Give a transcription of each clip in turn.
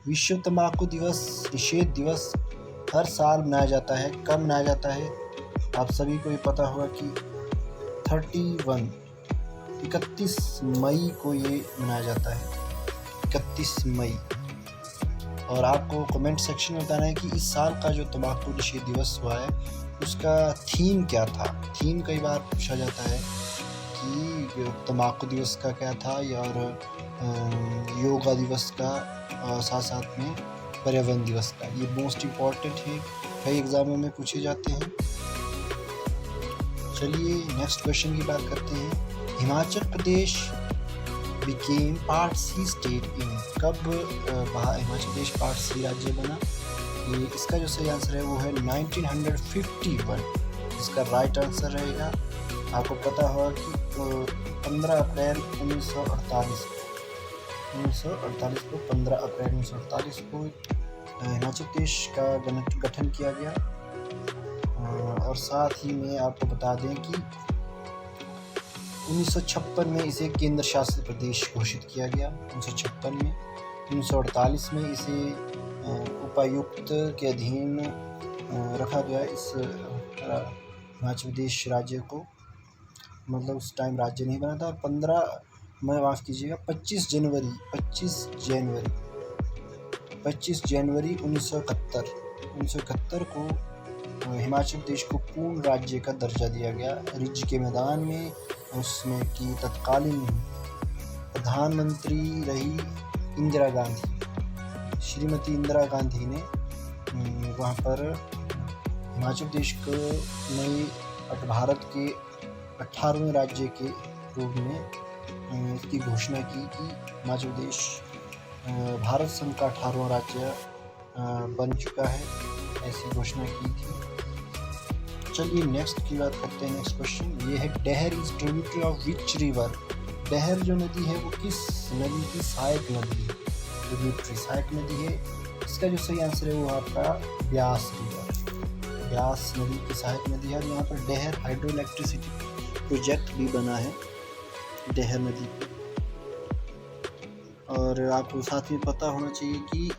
विश्व तंबाकू दिवस निषेध दिवस हर साल मनाया जाता है। कब मनाया जाता है? आप सभी को ये पता होगा कि 31 मई को ये मनाया जाता है, 31 मई। और आपको कमेंट सेक्शन में बताना है कि इस साल का जो तंबाकू निषेध दिवस हुआ है उसका थीम क्या था। थीम कई बार पूछा जाता है कि तंबाकू दिवस का क्या था, और योगा दिवस का, और साथ साथ में पर्यावरण दिवस का। ये मोस्ट इम्पॉर्टेंट है, कई एग्ज़ामों में पूछे जाते हैं। चलिए नेक्स्ट क्वेश्चन की बात करते हैं। Himachal Pradesh became part C state in, कब हिमाचल प्रदेश पार्ट सी राज्य बना? ये इसका जो सही आंसर है वो है 1951। इसका राइट आंसर रहेगा। आपको पता होगा कि 15 अप्रैल 1948 को 15 अप्रैल 1948 को हिमाचल प्रदेश का गठन किया गया। और साथ ही में आपको बता दें कि 1956 में इसे केंद्र शासित प्रदेश घोषित किया गया। 1956 में 1948 में इसे उपायुक्त के अधीन रखा गया। इस हिमाचल प्रदेश राज्य को, मतलब उस टाइम राज्य नहीं बना था। 25 जनवरी 1971 को हिमाचल प्रदेश को पूर्ण राज्य का दर्जा दिया गया। रिज के मैदान में उसमें की तत्कालीन प्रधानमंत्री रही इंदिरा गांधी, श्रीमती इंदिरा गांधी ने वहाँ पर हिमाचल प्रदेश को नए भारत के 18वें राज्य के रूप में इसकी घोषणा की कि हिमाचल प्रदेश भारत संघ का 18वां राज्य बन चुका है, ऐसी घोषणा की थी। चलिए नेक्स्ट की बात करते हैं। नेक्स्ट क्वेश्चन ये है, डहर is tributary of which river? डहर जो नदी है वो किस नदी की सहायक नदी ट्रिब्यूटरी सहायक नदी है? इसका जो सही आंसर है वो आपका ब्यास रिवर, ब्यास नदी की सहायक नदी है। यहाँ पर डहर हाइड्रो इलेक्ट्रिसिटी प्रोजेक्ट भी बना है डहर नदी पर। और आपको साथ में पता होना चाहिए कि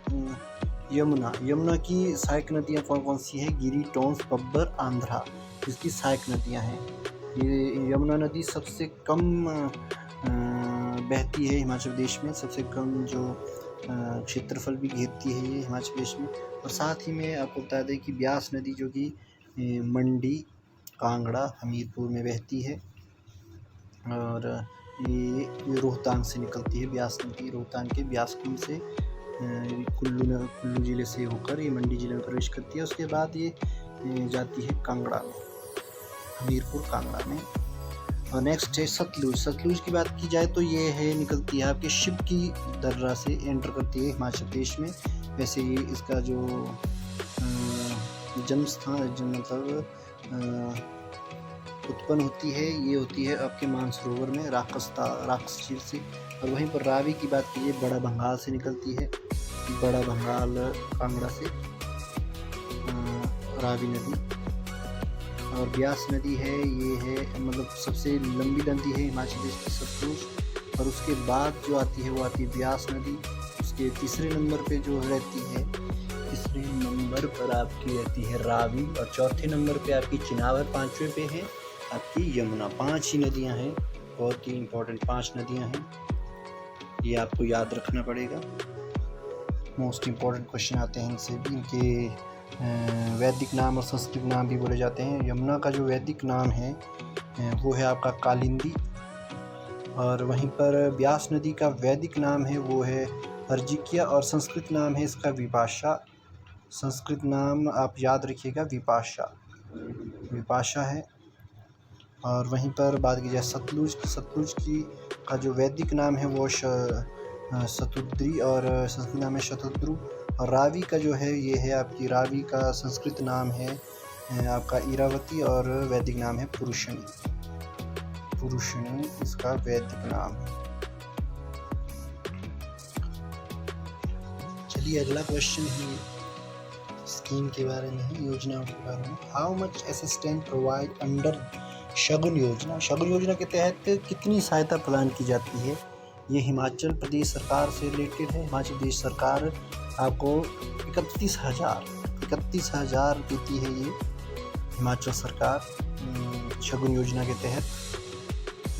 यमुना की सहायक नदियाँ कौन कौन सी है? गिरी, टोंस, बब्बर, आंध्रा, इसकी सहायक नदियाँ हैं। ये यमुना नदी सबसे कम बहती है हिमाचल प्रदेश में, सबसे कम जो क्षेत्रफल भी घेरती है ये हिमाचल प्रदेश में। और साथ ही में आपको बता दें कि ब्यास नदी जो कि मंडी, कांगड़ा, हमीरपुर में बहती है। और ये रोहतांग से निकलती है ब्यास नदी, रोहतांग के ब्यासकुंड से कुल्लू ज़िले से होकर ये मंडी ज़िले में प्रवेश करती है। उसके बाद ये जाती है कांगड़ा में, हमीरपुर कांगड़ा में। और नेक्स्ट है सतलुज। सतलुज की बात की जाए तो ये है निकलती है आपके शिव की दर्रा से एंटर करती है हिमाचल प्रदेश में। वैसे ये इसका जो जन्म स्थान मतलब उत्पन्न होती है, ये होती है आपके मानसरोवर में राक्षस झील से। और वहीं पर रावी की बात कीजिए, बड़ा भंगाल से निकलती है, बड़ा भंगाल कांगड़ा से रावी नदी। और ब्यास नदी है, ये है मतलब सबसे लंबी नदी है हिमाचल प्रदेश की, सतलुज। और उसके बाद जो आती है वो आती है ब्यास नदी। उसके तीसरे नंबर पे जो रहती है, तीसरे नंबर पर आपकी रहती है रावी। और चौथे नंबर पे आपकी चिनावर, पाँचवें पे है आपकी यमुना। 5 ही नदियां हैं, बहुत ही इम्पोर्टेंट 5 नदियां हैं, ये आपको याद रखना पड़ेगा। मोस्ट इम्पोर्टेंट क्वेश्चन आते हैं इनसे भी। इनके वैदिक नाम और संस्कृत नाम भी बोले जाते हैं। यमुना का जो वैदिक नाम है वो है आपका कालिंदी। और वहीं पर ब्यास नदी का वैदिक नाम है वो है अर्जिकिया, और संस्कृत नाम है इसका विपाशा। संस्कृत नाम आप याद रखिएगा, विपाशा है। और वहीं पर बात की जाए सतलुज की का जो वैदिक नाम है वो शतुद्री, और संस्कृत नाम है शतद्रु। और रावी का जो है ये है आपकी, रावी का संस्कृत नाम है आपका इरावती, और वैदिक नाम है पुरुषणी इसका वैदिक नाम है। चलिए अगला क्वेश्चन है स्कीम के बारे में, योजनाओं के बारे में। How much assistance provide under Shagun योजना? शगुन योजना के तहत कितनी सहायता प्रदान की जाती है? ये हिमाचल प्रदेश सरकार से रिलेटेड है। हिमाचल प्रदेश सरकार आपको 31,000 देती है। ये हिमाचल सरकार शगुन योजना के तहत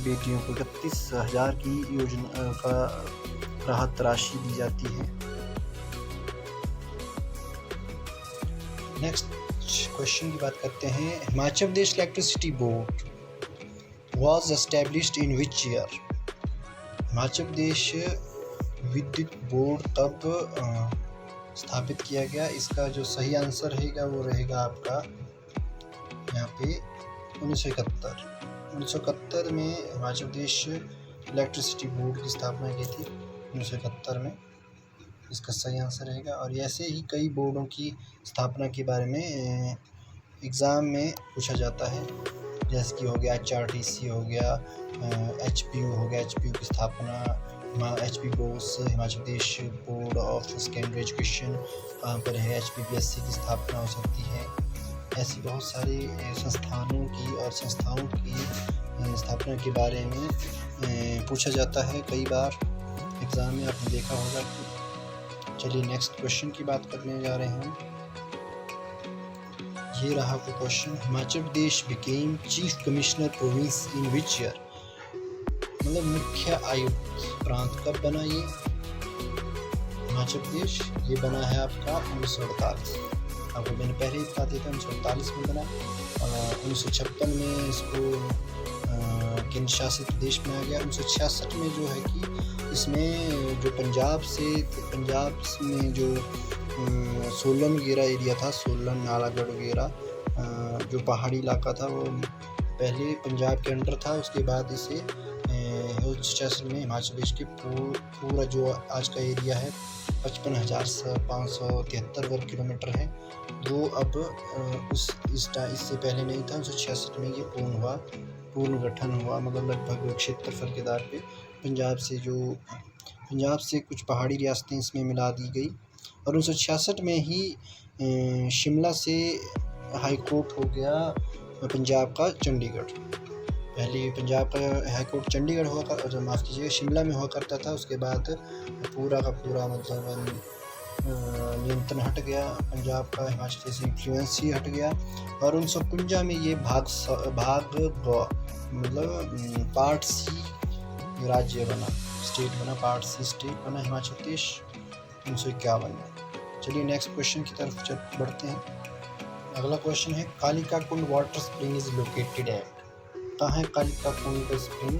बेटियों को 31,000 की योजना का राहत राशि दी जाती है। नेक्स्ट क्वेश्चन की बात करते हैं। Himachal Pradesh electricity board was established in which year? Himachal Pradesh विद्युत बोर्ड कब स्थापित किया गया? इसका जो सही आंसर रहेगा वो रहेगा आपका यहाँ पे 1971 में हिमाचल प्रदेश इलेक्ट्रिसिटी बोर्ड की स्थापना की थी 1971 में। इसका सही आंसर रहेगा। और ऐसे ही कई बोर्डों की स्थापना के बारे में एग्ज़ाम में पूछा जाता है, जैसे कि हो गया HRTC हो गया, HPU हो गया। HPU की स्थापना HP Bose Himachal Pradesh board of secondary education वहाँ पर है। HPPSC की स्थापना हो सकती है। ऐसी बहुत सारी संस्थानों की और संस्थाओं की स्थापना के बारे में पूछा जाता है कई बार एग्ज़ाम में, आपने देखा होगा। चलिए नेक्स्ट क्वेश्चन की बात करने जा रहे हैं। ये रहा वो question. Himachal Pradesh became chief commissioner province in which year? मतलब मुख्य आयुक्त प्रांत कब बना ये हिमाचल प्रदेश? ये बना है आपका 1948। आपको मैंने पहले ही बता दिया था 1948 में बना। 1956 में इसको केंद्र शासित प्रदेश बनाया गया। 1966 में जो है कि इसमें जो पंजाब में जो सोलन वगैरह एरिया था, सोलन नालागढ़ वगैरह जो पहाड़ी इलाका था, वो पहले पंजाब के अंडर था। उसके बाद इसे 1966 में हिमाचल प्रदेश के पूरा जो आज का एरिया है 55,573 वर्ग किलोमीटर है, वो अब इससे पहले नहीं था। 1966 में ये पूर्ण गठन हुआ। मतलब लगभग क्षेत्रफल के आधार पे पंजाब से कुछ पहाड़ी रियासतें इसमें मिला दी गई। और 1966 में ही शिमला से हाई कोर्ट हो गया पंजाब का चंडीगढ़। पहले पंजाब का हाई कोर्ट चंडीगढ़ शिमला में हुआ करता था। उसके बाद पूरा का पूरा मतलब नियंत्रण हट गया पंजाब का, हिमाचल प्रदेश इन्फ्लुएंस ही हट गया। और 1951 में ये मतलब पार्ट सी राज्य बना, स्टेट बना, पार्ट सी स्टेट बना हिमाचल प्रदेश 1951 में। चलिए नेक्स्ट क्वेश्चन की तरफ बढ़ते हैं। अगला क्वेश्चन है Kalika Kund water spring is located at? कहाँ है कालिका कुंड स्प्रिंग?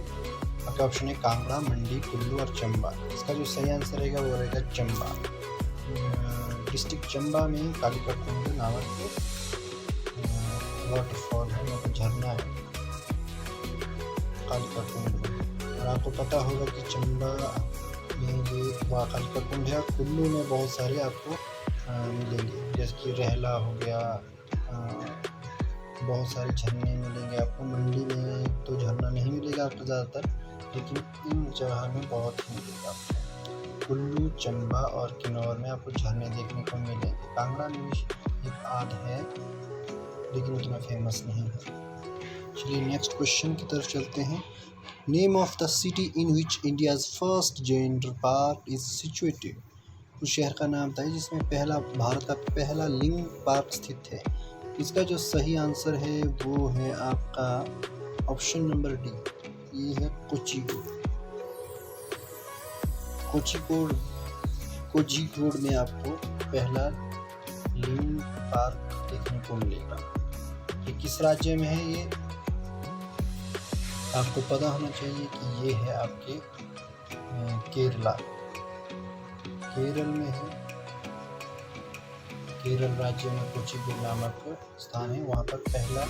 आपका ऑप्शन है कांगड़ा, मंडी, कुल्लू और चंबा। इसका जो सही आंसर रहेगा वो रहेगा चंबा। डिस्ट्रिक्ट चंबा में कालिका कुंड नामक वाटरफॉल है, मतलब झरना है कालिका कुंड में। और आपको पता होगा कि चंबा में ये कालिका कुंड है। कुल्लू में बहुत सारे आपको मिलेंगे, जैसे कि रहला हो गया, बहुत सारे झरने मिलेंगे आपको। मंडी में तो झरना नहीं मिलेगा आपको ज़्यादातर, लेकिन इन जगह में बहुत ही मिलेगा आपको। कुल्लू, चंबा और किन्नौर में आपको झरने देखने को मिलेंगे। कांगड़ा में भी एक आध है, लेकिन उतना फेमस नहीं है। चलिए नेक्स्ट क्वेश्चन की तरफ चलते हैं। Name of the city in which India's first gender park is situated? उस शहर का नाम बताइए जिसमें भारत का पहला लिंग पार्क स्थित है। इसका जो सही आंसर है वो है आपका ऑप्शन नंबर डी, ये है कोझीकोड में आपको पहला लिंग पार्क देखने को मिलेगा। ये किस राज्य में है? ये आपको पता होना चाहिए कि ये है आपके केरल में है। केरल राज्य में कोझीकोड नामक स्थान है, वहाँ पर पहला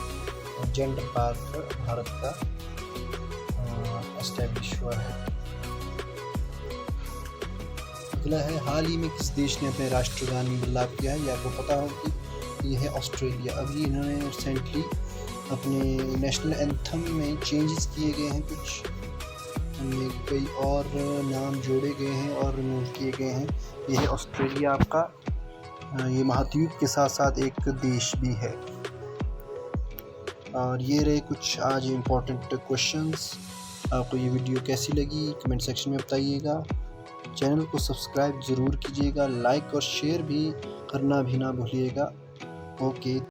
जेंडर पार्क भारत का एस्टैब्लिश हुआ है। अगला है हाल ही में किस देश ने अपने राष्ट्रगान में बदलाव किया है? ये आपको पता हो कि ये है ऑस्ट्रेलिया। अभी इन्होंने रिसेंटली अपने नेशनल एंथम में चेंजेस किए गए हैं, कुछ उनमें कई और नाम जोड़े गए हैं और रिमूव किए गए हैं। ये है ऑस्ट्रेलिया आपका। ये महाद्वीप के साथ साथ एक देश भी है। और ये रहे कुछ आज इम्पोर्टेंट क्वेश्चंस आपको ये वीडियो कैसी लगी कमेंट सेक्शन में बताइएगा। चैनल को सब्सक्राइब ज़रूर कीजिएगा, लाइक और शेयर भी करना भी ना भूलिएगा। ओके।